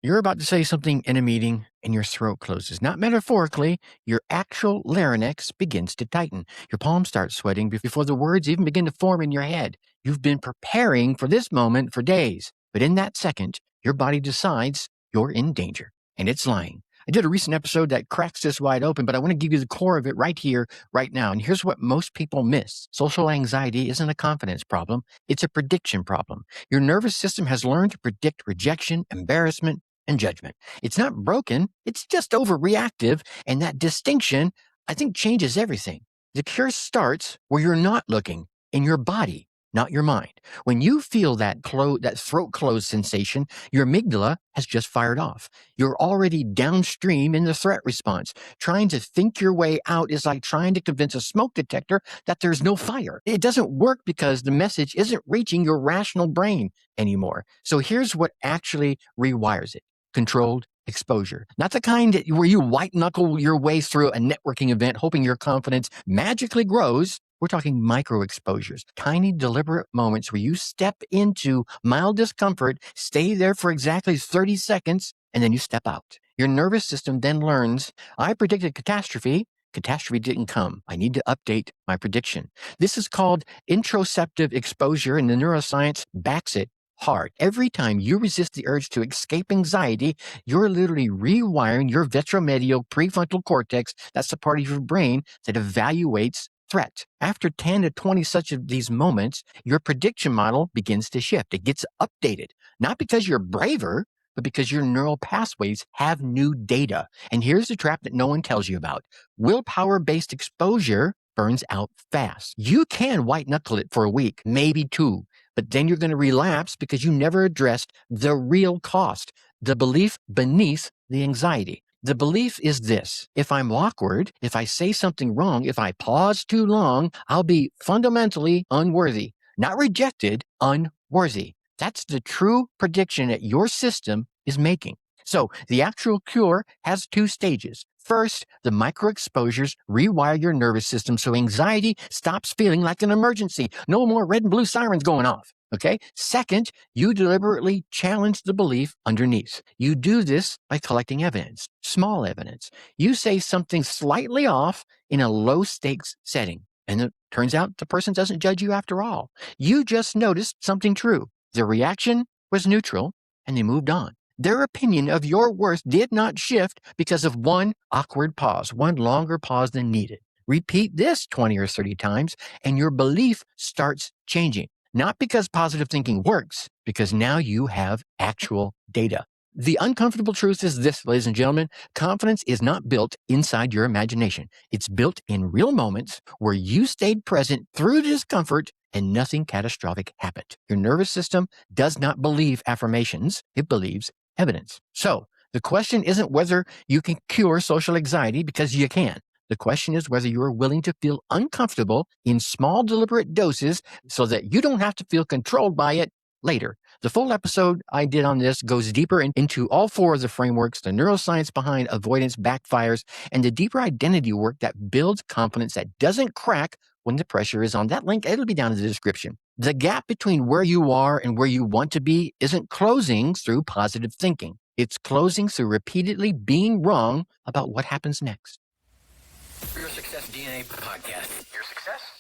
You're about to say something in a meeting and your throat closes. Not metaphorically, your actual larynx begins to tighten. Your palms start sweating before the words even begin to form in your head. You've been preparing for this moment for days, but in that second, your body decides you're in danger, and it's lying. I did a recent episode that cracks this wide open, but I want to give you the core of it right here, right now. And here's what most people miss. Social anxiety isn't a confidence problem. It's a prediction problem. Your nervous system has learned to predict rejection, embarrassment, and judgment. It's not broken, it's just overreactive, and that distinction, I think, changes everything. The cure starts where you're not looking, in your body, not your mind. When you feel that throat close sensation, your amygdala has just fired off. You're already downstream in the threat response. Trying to think your way out is like trying to convince a smoke detector that there's no fire. It doesn't work because the message isn't reaching your rational brain anymore. So here's what actually rewires it. Controlled exposure. Not the kind where you white knuckle your way through a networking event hoping your confidence magically grows. We're talking micro exposures, tiny deliberate moments where you step into mild discomfort, stay there for exactly 30 seconds, and then you step out. Your nervous system then learns, I predicted catastrophe. Catastrophe didn't come. I need to update my prediction. This is called interoceptive exposure, and the neuroscience backs it hard. Every time you resist the urge to escape anxiety, you're literally rewiring your ventromedial prefrontal cortex. That's the part of your brain that evaluates threat. After 10 to 20 such of these moments, your prediction model begins to shift. It gets updated, not because you're braver, but because your neural pathways have new data. And here's the trap that no one tells you about. Willpower-based exposure burns out fast. You can white knuckle it for a week, maybe two, but then you're going to relapse because you never addressed the real cost, the belief beneath the anxiety. The belief is this: if I'm awkward, if I say something wrong, if I pause too long, I'll be fundamentally unworthy. Not rejected, unworthy. That's the true prediction that your system is making. So the actual cure has two stages. First, the microexposures rewire your nervous system so anxiety stops feeling like an emergency. No more red and blue sirens going off. Okay. Second, you deliberately challenge the belief underneath. You do this by collecting evidence, small evidence. You say something slightly off in a low stakes setting, and it turns out the person doesn't judge you after all. You just noticed something true. The reaction was neutral, and they moved on. Their opinion of your worth did not shift because of one awkward pause, one longer pause than needed. Repeat this 20 or 30 times, and your belief starts changing. Not because positive thinking works, because now you have actual data. The uncomfortable truth is this, ladies and gentlemen: confidence is not built inside your imagination. It's built in real moments where you stayed present through the discomfort and nothing catastrophic happened. Your nervous system does not believe affirmations. It believes evidence. So the question isn't whether you can cure social anxiety, because you can. The question is whether you are willing to feel uncomfortable in small, deliberate doses so that you don't have to feel controlled by it later. The full episode I did on this goes deeper into all four of the frameworks, the neuroscience behind avoidance backfires, and the deeper identity work that builds confidence that doesn't crack when the pressure is on. That link, it'll be down in the description. The gap between where you are and where you want to be isn't closing through positive thinking. It's closing through repeatedly being wrong about what happens next. For Your Success DNA podcast. Your success